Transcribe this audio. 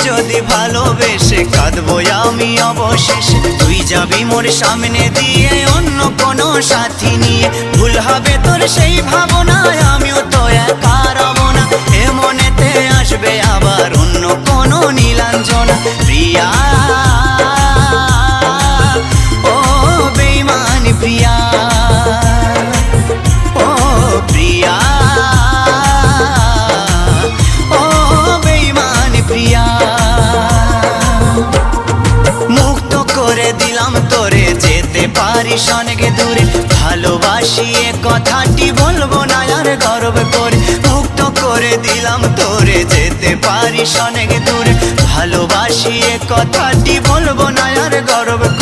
যদি ভালোবেসে কাঁদবো আমি অবশেষে। তুই যাবি মোর সামনে দিয়ে অন্য কোনো সাথী নিয়ে, ভুল হবে তোর সেই ভাবনায় আমিও তো একা রব না। এ মনেতে আসবে আবার অন্য কোনো নীলাঞ্জনা। প্রিয়া ও বেঈমান প্রিয়া, ও প্রিয়া ও বেঈমান প্রিয়া। মুক্ত করে দিলাম তোরে, যেতে পারিস অনেক দূরে। ভালোবাসি এ কথাটি বলবো না আর গর্ব করে। মুক্ত করে দিলাম তোরে, যেতে পারিস অনেক দূরে। ভালোবাসি এ কথাটি বলবো না আর গর্ব করে।